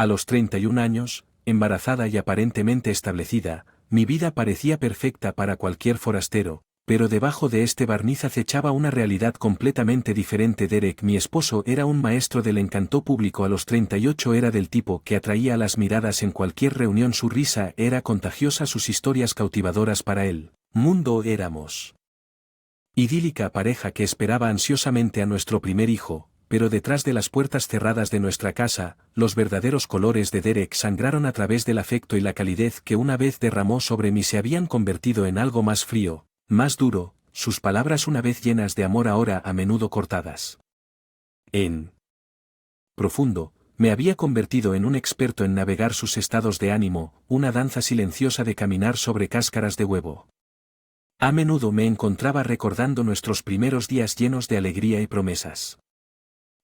A los 31 años, embarazada y aparentemente establecida, mi vida parecía perfecta para cualquier forastero, pero debajo de este barniz acechaba una realidad completamente diferente. Derek, mi esposo, era un maestro del encanto público. A los 38 era del tipo que atraía las miradas en cualquier reunión. Su risa era contagiosa, sus historias cautivadoras. Para él, mundo éramos idílica pareja que esperaba ansiosamente a nuestro primer hijo, pero detrás de las puertas cerradas de nuestra casa, los verdaderos colores de Derek sangraron. A través del afecto y la calidez que una vez derramó sobre mí se habían convertido en algo más frío, más duro, sus palabras una vez llenas de amor ahora a menudo cortadas. En profundo, me había convertido en un experto en navegar sus estados de ánimo, una danza silenciosa de caminar sobre cáscaras de huevo. A menudo me encontraba recordando nuestros primeros días llenos de alegría y promesas.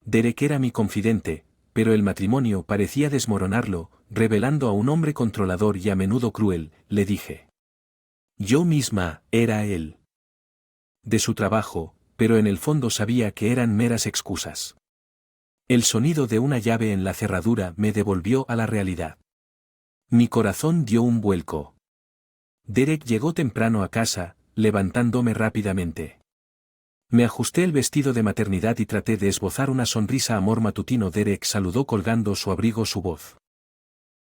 Derek era mi confidente, pero el matrimonio parecía desmoronarlo, revelando a un hombre controlador y a menudo cruel. Le dije. Yo misma era él. De su trabajo, pero en el fondo sabía que eran meras excusas. El sonido de una llave en la cerradura me devolvió a la realidad. Mi corazón dio un vuelco. Derek llegó temprano a casa, levantándome rápidamente. Me ajusté el vestido de maternidad y traté de esbozar una sonrisa. Amor matutino. Derek saludó colgando su abrigo. Su voz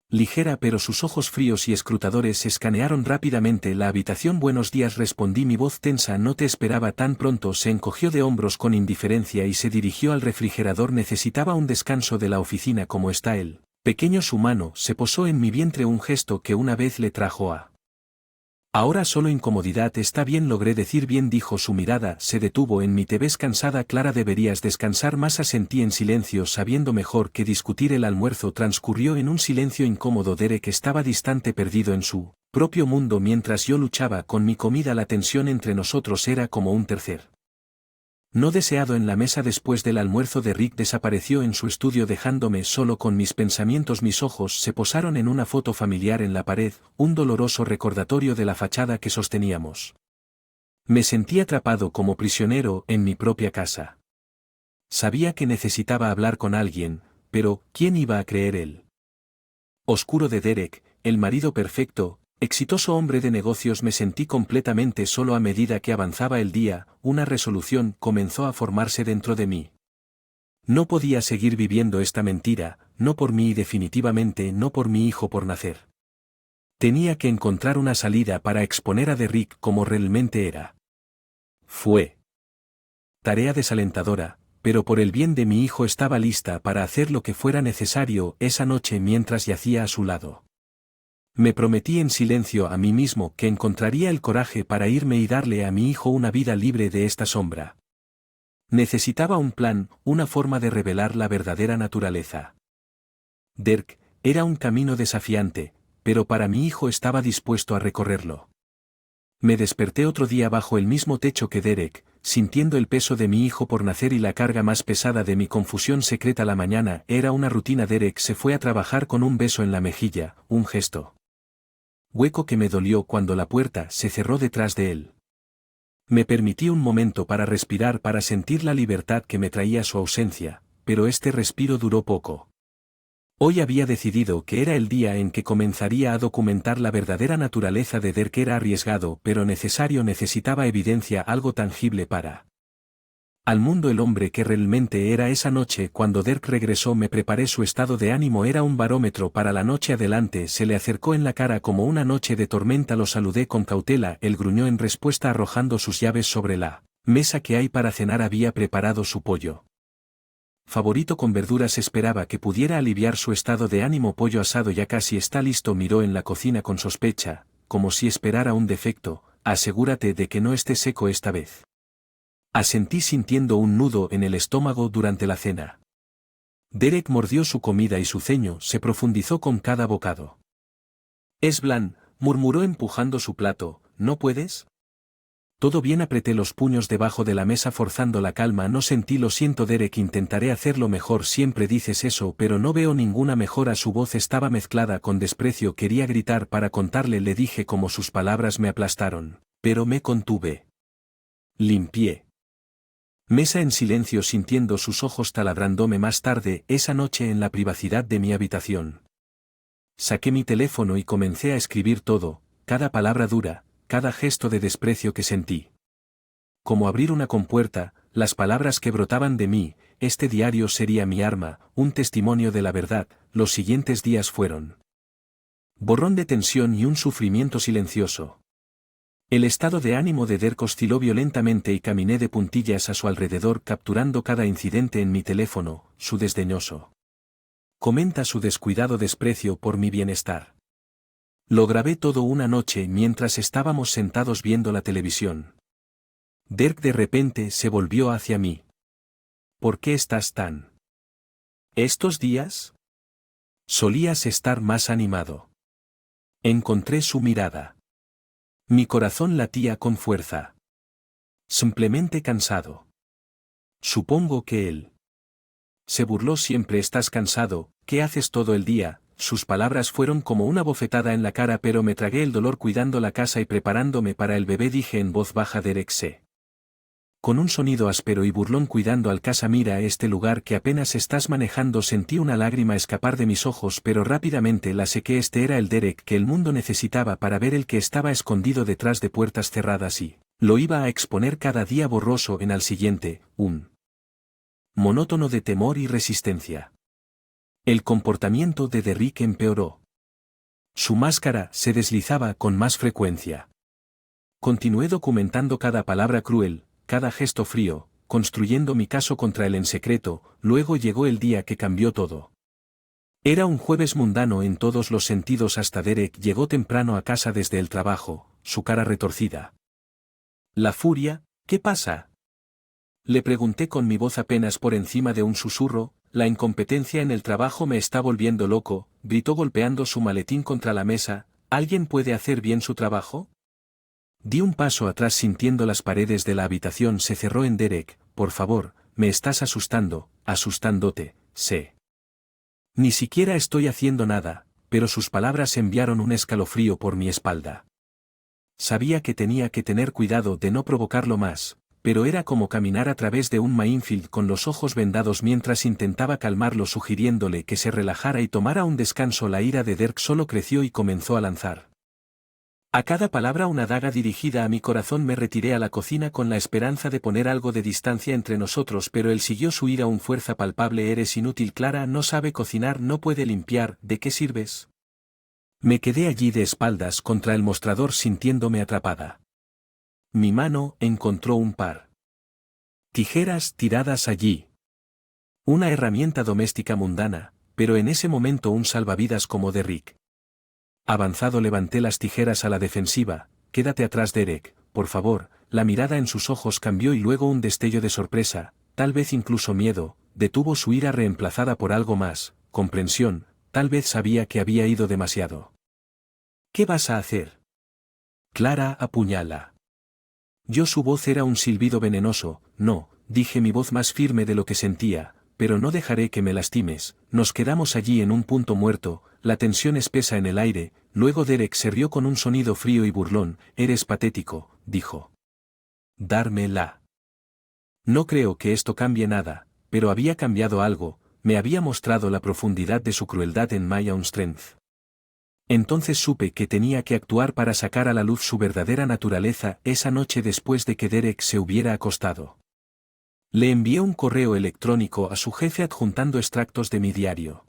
ligera, pero sus ojos fríos y escrutadores escanearon rápidamente la habitación. Buenos días, respondí, mi voz tensa. No te esperaba tan pronto. Se encogió de hombros con indiferencia y se dirigió al refrigerador. Necesitaba un descanso de la oficina. ¿Cómo está él? Pequeño. Su mano se posó en mi vientre, un gesto que una vez le trajo a ahora solo incomodidad. Está bien, logré decir. Bien, dijo. Su mirada se detuvo en mí. Te ves cansada, Clara, deberías descansar más. Asentí en silencio, sabiendo mejor que discutir. El almuerzo transcurrió en un silencio incómodo. Derek estaba distante, perdido en su propio mundo mientras yo luchaba con mi comida. La tensión entre nosotros era como un tercer no deseado en la mesa. Después del almuerzo, Derek desapareció en su estudio dejándome solo con mis pensamientos. Mis ojos se posaron en una foto familiar en la pared, un doloroso recordatorio de la fachada que sosteníamos. Me sentí atrapado como prisionero en mi propia casa. Sabía que necesitaba hablar con alguien, pero ¿quién iba a creer él? Oscuro de Derek, el marido perfecto, exitoso hombre de negocios. Me sentí completamente solo. A medida que avanzaba el día, una resolución comenzó a formarse dentro de mí. No podía seguir viviendo esta mentira, no por mí y definitivamente no por mi hijo por nacer. Tenía que encontrar una salida para exponer a Derek como realmente era. Fue tarea desalentadora, pero por el bien de mi hijo estaba lista para hacer lo que fuera necesario. Esa noche, mientras yacía a su lado, me prometí en silencio a mí mismo que encontraría el coraje para irme y darle a mi hijo una vida libre de esta sombra. Necesitaba un plan, una forma de revelar la verdadera naturaleza. Derek era un camino desafiante, pero para mi hijo estaba dispuesto a recorrerlo. Me desperté otro día bajo el mismo techo que Derek, sintiendo el peso de mi hijo por nacer y la carga más pesada de mi confusión secreta. La mañana era una rutina. Derek se fue a trabajar con un beso en la mejilla, un gesto hueco que me dolió cuando la puerta se cerró detrás de él. Me permití un momento para respirar, para sentir la libertad que me traía su ausencia, pero este respiro duró poco. Hoy había decidido que era el día en que comenzaría a documentar la verdadera naturaleza de Derek. Era arriesgado pero necesario. Necesitaba evidencia, algo tangible para al mundo el hombre que realmente era. Esa noche, cuando Derek regresó, me preparé. Su estado de ánimo era un barómetro para la noche adelante. Se le acercó en la cara como una noche de tormenta. Lo saludé con cautela. Él gruñó en respuesta, arrojando sus llaves sobre la mesa que hay para cenar. Había preparado su pollo favorito con verduras. Esperaba que pudiera aliviar su estado de ánimo. Pollo asado ya casi está listo. Miró en la cocina con sospecha, como si esperara un defecto. Asegúrate de que no esté seco esta vez. Asentí sintiendo un nudo en el estómago. Durante la cena, Derek mordió su comida y su ceño se profundizó con cada bocado. Es bland, murmuró empujando su plato. ¿No puedes? Todo bien. Apreté los puños debajo de la mesa forzando la calma. No sentí. Lo siento, Derek, intentaré hacerlo mejor. Siempre dices eso, pero no veo ninguna mejora. Su voz estaba mezclada con desprecio. Quería gritar para contarle, le dije como sus palabras me aplastaron, pero me contuve. Limpié Mesa en silencio sintiendo sus ojos taladrándome más tarde esa noche en la privacidad de mi habitación. Saqué mi teléfono y comencé a escribir todo, cada palabra dura, cada gesto de desprecio que sentí. Como abrir una compuerta, las palabras que brotaban de mí, este diario sería mi arma, un testimonio de la verdad. Los siguientes días fueron borrón de tensión y un sufrimiento silencioso. El estado de ánimo de Derek osciló violentamente y caminé de puntillas a su alrededor capturando cada incidente en mi teléfono, su desdeñoso comenta, su descuidado desprecio por mi bienestar. Lo grabé todo una noche mientras estábamos sentados viendo la televisión. Derek de repente se volvió hacia mí. ¿Por qué estás tan? ¿Estos días? Solías estar más animado. Encontré su mirada. Mi corazón latía con fuerza. Simplemente cansado. Supongo que él se burló. Siempre estás cansado, ¿qué haces todo el día? Sus palabras fueron como una bofetada en la cara, pero me tragué el dolor cuidando la casa y preparándome para el bebé. Dije en voz baja: Derek se. Con un sonido áspero y burlón, cuidando al casa. Mira este lugar que apenas estás manejando. Sentí una lágrima escapar de mis ojos, pero rápidamente la sequé. Este era el Derek que el mundo necesitaba para ver, el que estaba escondido detrás de puertas cerradas y lo iba a exponer cada día borroso en al siguiente, un monótono de temor y resistencia. El comportamiento de Derek empeoró. Su máscara se deslizaba con más frecuencia. Continué documentando cada palabra cruel, cada gesto frío, construyendo mi caso contra él en secreto. Luego llegó el día que cambió todo. Era un jueves mundano en todos los sentidos. Hasta Derek llegó temprano a casa desde el trabajo, su cara retorcida. La furia, ¿qué pasa? Le pregunté con mi voz apenas por encima de un susurro. La incompetencia en el trabajo me está volviendo loco, gritó golpeando su maletín contra la mesa. ¿Alguien puede hacer bien su trabajo? Di un paso atrás sintiendo las paredes de la habitación se cerró en Derek. Por favor, me estás asustándote, sé. Ni siquiera estoy haciendo nada, pero sus palabras enviaron un escalofrío por mi espalda. Sabía que tenía que tener cuidado de no provocarlo más, pero era como caminar a través de un minefield con los ojos vendados mientras intentaba calmarlo, sugiriéndole que se relajara y tomara un descanso. La ira de Derek solo creció y comenzó a lanzar a cada palabra una daga dirigida a mi corazón. Me retiré a la cocina con la esperanza de poner algo de distancia entre nosotros, pero él siguió su ira con fuerza palpable. Eres inútil, Clara no sabe cocinar, no puede limpiar, ¿de qué sirves? Me quedé allí de espaldas contra el mostrador sintiéndome atrapada. Mi mano encontró un par tijeras tiradas allí. Una herramienta doméstica mundana, pero en ese momento un salvavidas como Derek. Avanzado levanté las tijeras a la defensiva. Quédate atrás, Derek, por favor. La mirada en sus ojos cambió y luego un destello de sorpresa, tal vez incluso miedo, detuvo su ira reemplazada por algo más, comprensión. Tal vez sabía que había ido demasiado. ¿Qué vas a hacer? Clara, apuñala. Su voz era un silbido venenoso. No, dije, mi voz más firme de lo que sentía, pero no dejaré que me lastimes. Nos quedamos allí en un punto muerto, la tensión espesa en el aire. Luego Derek se rió con un sonido frío y burlón. Eres patético, dijo. Dármela. No creo que esto cambie nada, pero había cambiado algo. Me había mostrado la profundidad de su crueldad en My Own Strength. Entonces supe que tenía que actuar para sacar a la luz su verdadera naturaleza. Esa noche, después de que Derek se hubiera acostado, le envié un correo electrónico a su jefe adjuntando extractos de mi diario.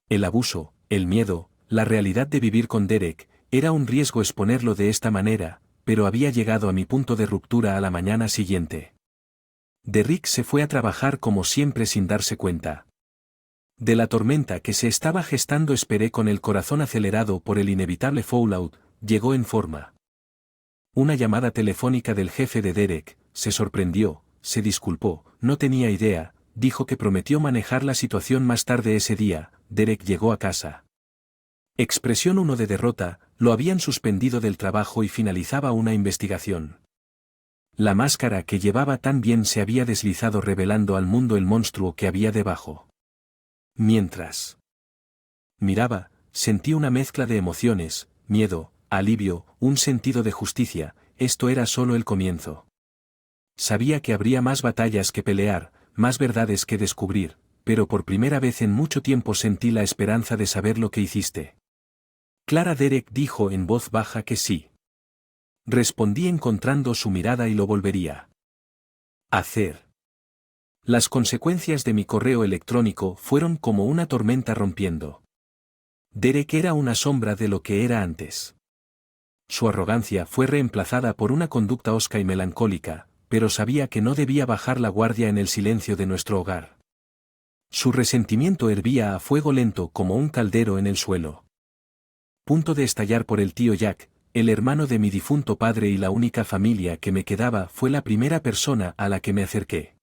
El abuso, el miedo, la realidad de vivir con Derek, era un riesgo exponerlo de esta manera, pero había llegado a mi punto de ruptura a la mañana siguiente. Derek se fue a trabajar como siempre sin darse cuenta de la tormenta que se estaba gestando. Esperé con el corazón acelerado por el inevitable fallout. Llegó en forma una llamada telefónica del jefe de Derek. Se sorprendió, se disculpó, no tenía idea, dijo que prometió manejar la situación más tarde ese día. Derek llegó a casa. Expresión 1 de derrota, lo habían suspendido del trabajo y finalizaba una investigación. La máscara que llevaba tan bien se había deslizado revelando al mundo el monstruo que había debajo. Mientras miraba, sentí una mezcla de emociones, miedo, alivio, un sentido de justicia. Esto era solo el comienzo. Sabía que habría más batallas que pelear, más verdades que descubrir, pero por primera vez en mucho tiempo sentí la esperanza de saber lo que hiciste. Clara. Derek dijo en voz baja que sí. Respondí encontrando su mirada y lo volvería a hacer. Las consecuencias de mi correo electrónico fueron como una tormenta rompiendo. Derek era una sombra de lo que era antes. Su arrogancia fue reemplazada por una conducta hosca y melancólica, pero sabía que no debía bajar la guardia en el silencio de nuestro hogar. Su resentimiento hervía a fuego lento como un caldero en el suelo. Punto de estallar por el tío Jack, el hermano de mi difunto padre y la única familia que me quedaba, fue la primera persona a la que me acerqué.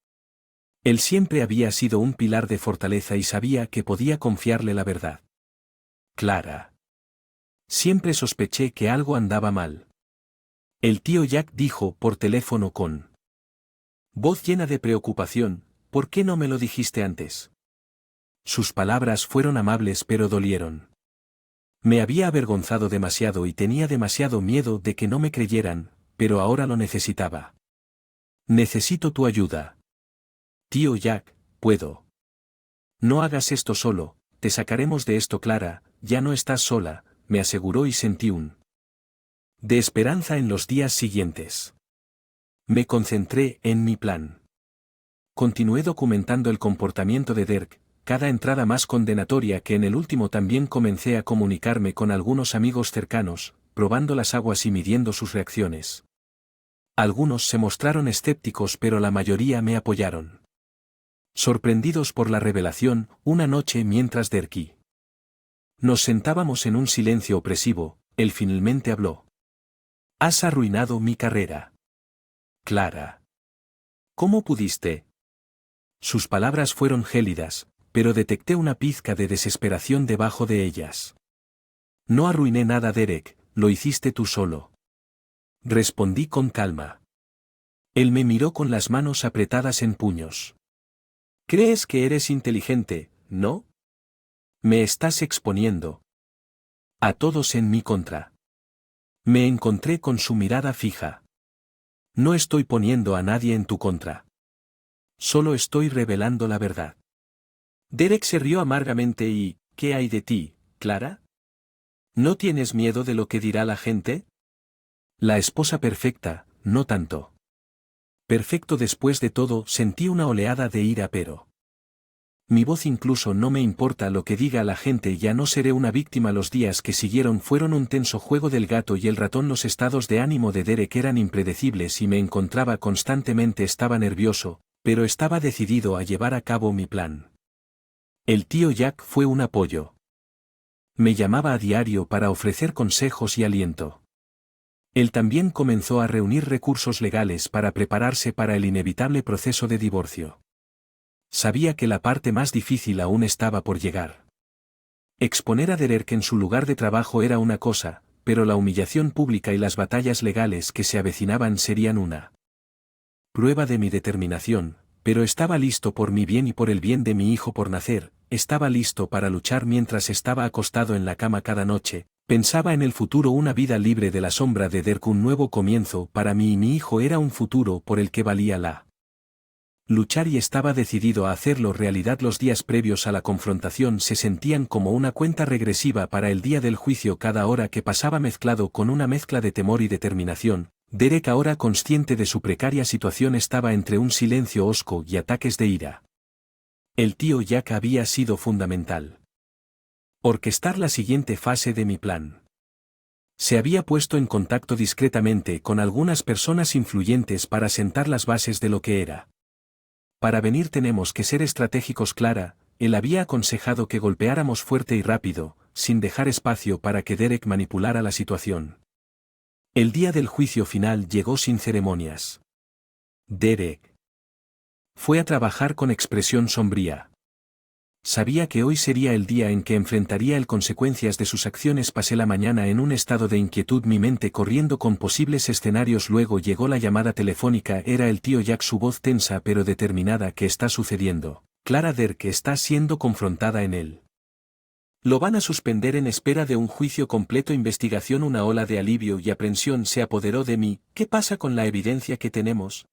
Él siempre había sido un pilar de fortaleza y sabía que podía confiarle la verdad. Clara. Siempre sospeché que algo andaba mal. El tío Jack dijo por teléfono con voz llena de preocupación, ¿por qué no me lo dijiste antes? Sus palabras fueron amables pero dolieron. Me había avergonzado demasiado y tenía demasiado miedo de que no me creyeran, pero ahora lo necesitaba. Necesito tu ayuda. Tío Jack, puedo. No hagas esto solo, te sacaremos de esto. Clara, ya no estás sola, me aseguró y sentí un de esperanza en los días siguientes. Me concentré en mi plan. Continué documentando el comportamiento de Derek, cada entrada más condenatoria que en el último. También comencé a comunicarme con algunos amigos cercanos, probando las aguas y midiendo sus reacciones. Algunos se mostraron escépticos pero la mayoría me apoyaron. Sorprendidos por la revelación, una noche mientras Derek y nos sentábamos en un silencio opresivo, él finalmente habló. Has arruinado mi carrera. Clara. ¿Cómo pudiste? Sus palabras fueron gélidas, pero detecté una pizca de desesperación debajo de ellas. No arruiné nada, Derek, lo hiciste tú solo. Respondí con calma. Él me miró con las manos apretadas en puños. ¿Crees que eres inteligente, no? Me estás exponiendo a todos en mi contra. Me encontré con su mirada fija. No estoy poniendo a nadie en tu contra. Solo estoy revelando la verdad. Derek se rió amargamente y, ¿qué hay de ti, Clara? ¿No tienes miedo de lo que dirá la gente? La esposa perfecta, no tanto. Perfecto. Después de todo, sentí una oleada de ira, pero mi voz incluso no me importa lo que diga la gente, ya no seré una víctima. Los días que siguieron fueron un tenso juego del gato y el ratón. Los estados de ánimo de Derek eran impredecibles y me encontraba constantemente. Estaba nervioso, pero estaba decidido a llevar a cabo mi plan. El tío Jack fue un apoyo. Me llamaba a diario para ofrecer consejos y aliento. Él también comenzó a reunir recursos legales para prepararse para el inevitable proceso de divorcio. Sabía que la parte más difícil aún estaba por llegar. Exponer a Derek en su lugar de trabajo era una cosa, pero la humillación pública y las batallas legales que se avecinaban serían una prueba de mi determinación, pero estaba listo por mi bien y por el bien de mi hijo por nacer. Estaba listo para luchar. Mientras estaba acostado en la cama cada noche, pensaba en el futuro, una vida libre de la sombra de Derek, un nuevo comienzo para mí y mi hijo. Era un futuro por el que valía la luchar y estaba decidido a hacerlo realidad. Los días previos a la confrontación se sentían como una cuenta regresiva para el día del juicio. Cada hora que pasaba mezclado con una mezcla de temor y determinación. Derek, ahora consciente de su precaria situación, estaba entre un silencio hosco y ataques de ira. El tío Jack había sido fundamental. Orquestar la siguiente fase de mi plan. Se había puesto en contacto discretamente con algunas personas influyentes para sentar las bases de lo que era. Para venir tenemos que ser estratégicos. Clara, él había aconsejado que golpeáramos fuerte y rápido, sin dejar espacio para que Derek manipulara la situación. El día del juicio final llegó sin ceremonias. Derek fue a trabajar con expresión sombría. Sabía que hoy sería el día en que enfrentaría las consecuencias de sus acciones. Pasé la mañana en un estado de inquietud, mi mente corriendo con posibles escenarios. Luego llegó la llamada telefónica. Era el tío Jack, su voz tensa pero determinada. ¿Qué está sucediendo? Clara, Derek está siendo confrontada en él. Lo van a suspender en espera de un juicio completo. Investigación. Una ola de alivio y aprensión se apoderó de mí. ¿Qué pasa con la evidencia que tenemos?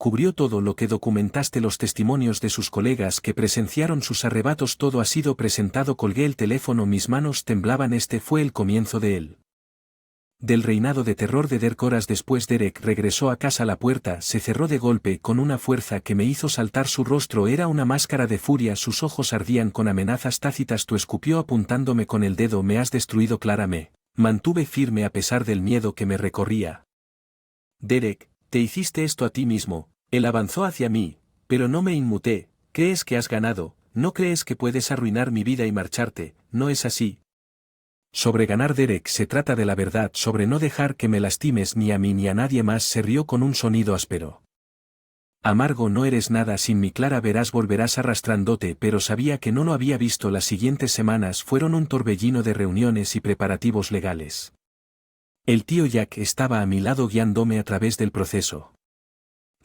cubrió todo lo que documentaste, los testimonios de sus colegas que presenciaron sus arrebatos, todo ha sido presentado. Colgué el teléfono, mis manos temblaban. Este fue el comienzo del reinado de terror de Derek. Horas después Derek regresó a casa. La puerta se cerró de golpe con una fuerza que me hizo saltar. Su rostro era una máscara de furia, sus ojos ardían con amenazas tácitas. Tú, escupió apuntándome con el dedo, me has destruido. Clara. Me mantuve firme a pesar del miedo que me recorría. Derek, te hiciste esto a ti mismo. Él avanzó hacia mí, pero no me inmuté. ¿Crees que has ganado? ¿No crees que puedes arruinar mi vida y marcharte? No es así. Sobre ganar, Derek, se trata de la verdad, sobre no dejar que me lastimes ni a mí ni a nadie más. Se rió con un sonido áspero. Amargo, no eres nada sin mí. Clara, verás, volverás arrastrándote. Pero sabía que no lo había visto. Las siguientes semanas fueron un torbellino de reuniones y preparativos legales. El tío Jack estaba a mi lado guiándome a través del proceso.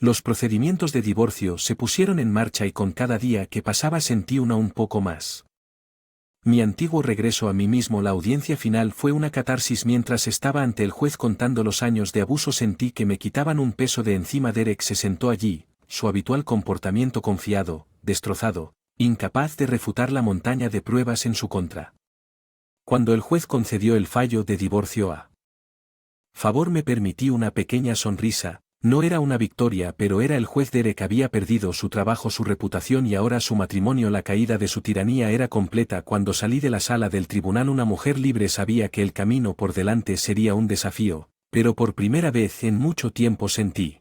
Los procedimientos de divorcio se pusieron en marcha y con cada día que pasaba sentí un poco más. Mi antiguo regreso a mí mismo. La audiencia final fue una catarsis. Mientras estaba ante el juez contando los años de abuso sentí que me quitaban un peso de encima. Derek se sentó allí, su habitual comportamiento confiado, destrozado, incapaz de refutar la montaña de pruebas en su contra. Cuando el juez concedió el fallo de divorcio a favor me permití una pequeña sonrisa. No era una victoria, pero era el juez. Derek había perdido su trabajo, su reputación y ahora su matrimonio. La caída de su tiranía era completa. Cuando salí de la sala del tribunal, una mujer libre. Sabía que el camino por delante sería un desafío, pero por primera vez en mucho tiempo sentí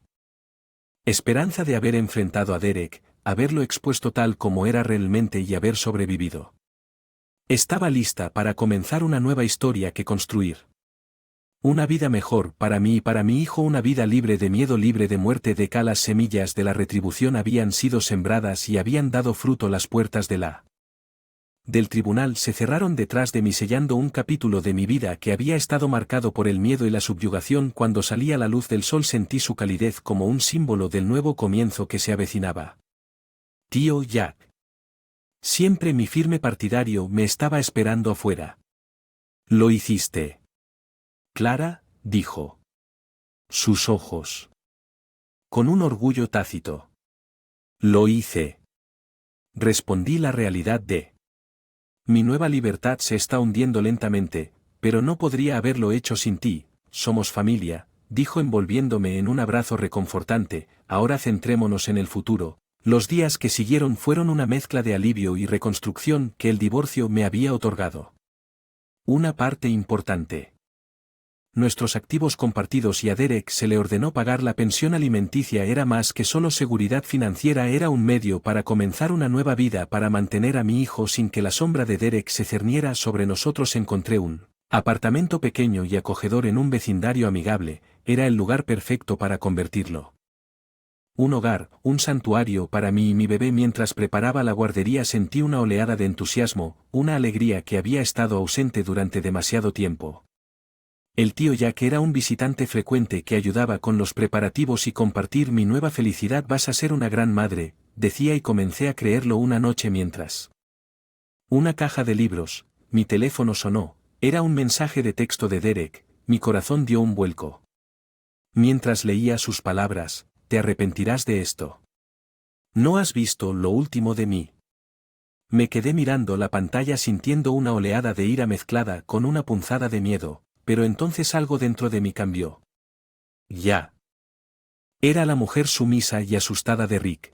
esperanza de haber enfrentado a Derek, haberlo expuesto tal como era realmente y haber sobrevivido. Estaba lista para comenzar una nueva historia que construir. Una vida mejor para mí y para mi hijo, una vida libre de miedo, libre de muerte. Las semillas de la retribución habían sido sembradas y habían dado fruto. Las puertas del tribunal se cerraron detrás de mí, sellando un capítulo de mi vida que había estado marcado por el miedo y la subyugación. Cuando salí a la luz del sol sentí su calidez como un símbolo del nuevo comienzo que se avecinaba. Tío Jack, siempre mi firme partidario, me estaba esperando afuera. Lo hiciste. Clara, dijo. Sus ojos. Con un orgullo tácito. Lo hice. Respondí. La realidad de mi nueva libertad se está hundiendo lentamente, pero no podría haberlo hecho sin ti. Somos familia, dijo envolviéndome en un abrazo reconfortante. Ahora centrémonos en el futuro. Los días que siguieron fueron una mezcla de alivio y reconstrucción que el divorcio me había otorgado. Una parte importante. Nuestros activos compartidos, y a Derek se le ordenó pagar la pensión alimenticia. Era más que solo seguridad financiera, era un medio para comenzar una nueva vida, para mantener a mi hijo sin que la sombra de Derek se cerniera sobre nosotros. Encontré un apartamento pequeño y acogedor en un vecindario amigable. Era el lugar perfecto para convertirlo. Un hogar, un santuario para mí y mi bebé. Mientras preparaba la guardería sentí una oleada de entusiasmo, una alegría que había estado ausente durante demasiado tiempo. El tío Jack era un visitante frecuente que ayudaba con los preparativos y compartir mi nueva felicidad. Vas a ser una gran madre, decía, y comencé a creerlo una noche mientras una caja de libros, mi teléfono sonó. Era un mensaje de texto de Derek. Mi corazón dio un vuelco. Mientras leía sus palabras, te arrepentirás de esto. No has visto lo último de mí. Me quedé mirando la pantalla sintiendo una oleada de ira mezclada con una punzada de miedo. Pero entonces algo dentro de mí cambió. Ya. Era la mujer sumisa y asustada de Rick.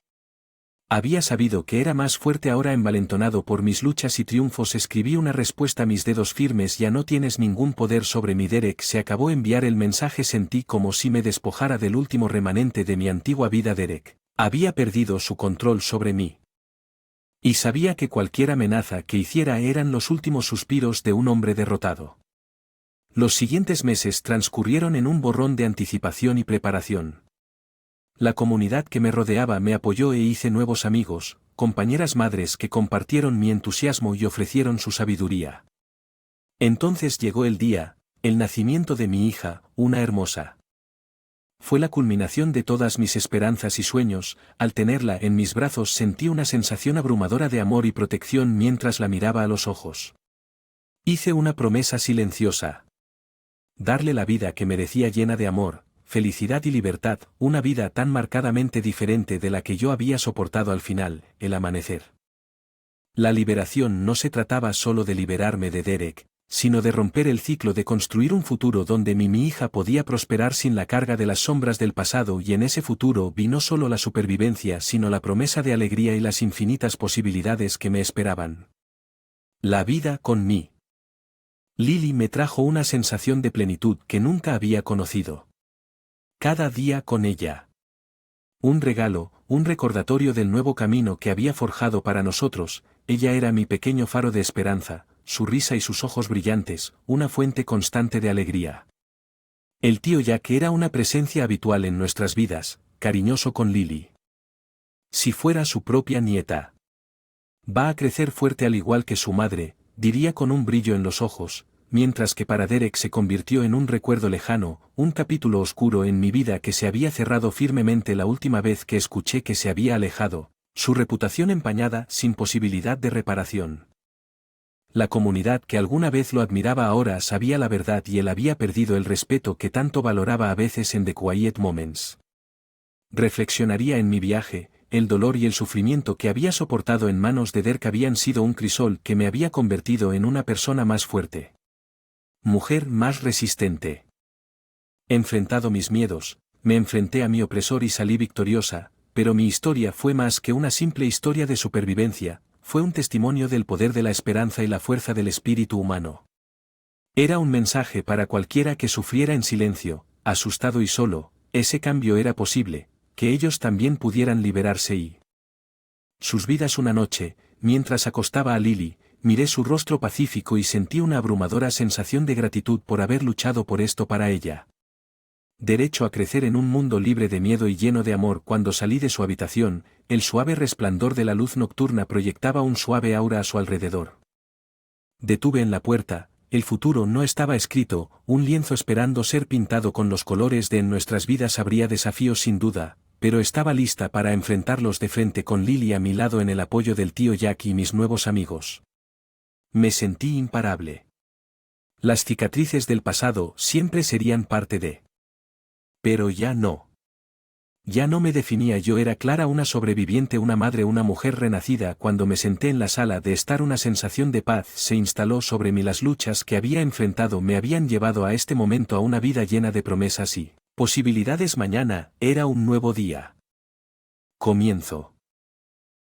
Había sabido que era más fuerte ahora. Envalentonado por mis luchas y triunfos escribí una respuesta, mis dedos firmes. Ya no tienes ningún poder sobre mí. Derek se acabó de enviar el mensaje. Sentí como si me despojara del último remanente de mi antigua vida. Derek había perdido su control sobre mí. Y sabía que cualquier amenaza que hiciera eran los últimos suspiros de un hombre derrotado. Los siguientes meses transcurrieron en un borrón de anticipación y preparación. La comunidad que me rodeaba me apoyó e hice nuevos amigos, compañeras madres que compartieron mi entusiasmo y ofrecieron su sabiduría. Entonces llegó el día, el nacimiento de mi hija, una hermosa. Fue la culminación de todas mis esperanzas y sueños. Al tenerla en mis brazos sentí una sensación abrumadora de amor y protección mientras la miraba a los ojos. Hice una promesa silenciosa. Darle la vida que merecía, llena de amor, felicidad y libertad, una vida tan marcadamente diferente de la que yo había soportado al final, el amanecer. La liberación no se trataba solo de liberarme de Derek, sino de romper el ciclo de construir un futuro donde mi hija podía prosperar sin la carga de las sombras del pasado, y en ese futuro vi no solo la supervivencia sino la promesa de alegría y las infinitas posibilidades que me esperaban. La vida con mí. Lily me trajo una sensación de plenitud que nunca había conocido. Cada día con ella. Un regalo, un recordatorio del nuevo camino que había forjado para nosotros. Ella era mi pequeño faro de esperanza, su risa y sus ojos brillantes, una fuente constante de alegría. El tío Jack era una presencia habitual en nuestras vidas, cariñoso con Lily. Si fuera su propia nieta. Va a crecer fuerte al igual que su madre, diría con un brillo en los ojos, mientras que para Derek se convirtió en un recuerdo lejano, un capítulo oscuro en mi vida que se había cerrado firmemente la última vez que escuché que se había alejado, su reputación empañada sin posibilidad de reparación. La comunidad que alguna vez lo admiraba ahora sabía la verdad y él había perdido el respeto que tanto valoraba a veces en The Quiet Moments. Reflexionaría en mi viaje, el dolor y el sufrimiento que había soportado en manos de Derek habían sido un crisol que me había convertido en una persona más fuerte. Mujer más resistente. Enfrentado mis miedos, me enfrenté a mi opresor y salí victoriosa, pero mi historia fue más que una simple historia de supervivencia, fue un testimonio del poder de la esperanza y la fuerza del espíritu humano. Era un mensaje para cualquiera que sufriera en silencio, asustado y solo, ese cambio era posible, que ellos también pudieran liberarse y... Sus vidas una noche, mientras acostaba a Lily, miré su rostro pacífico y sentí una abrumadora sensación de gratitud por haber luchado por esto para ella. Derecho a crecer en un mundo libre de miedo y lleno de amor. Cuando salí de su habitación, el suave resplandor de la luz nocturna proyectaba un suave aura a su alrededor. Detuve en la puerta, el futuro no estaba escrito, un lienzo esperando ser pintado con los colores de en nuestras vidas. Habría desafíos sin duda, pero estaba lista para enfrentarlos de frente con Lily a mi lado en el apoyo del tío Jack y mis nuevos amigos. Me sentí imparable. Las cicatrices del pasado siempre serían parte de... Pero ya no. Ya no me definía. Yo era Clara, una sobreviviente, una madre, una mujer renacida. Cuando me senté en la sala de estar, una sensación de paz se instaló sobre mí. Las luchas que había enfrentado me habían llevado a este momento, a una vida llena de promesas y posibilidades. Mañana era un nuevo día. Comienzo.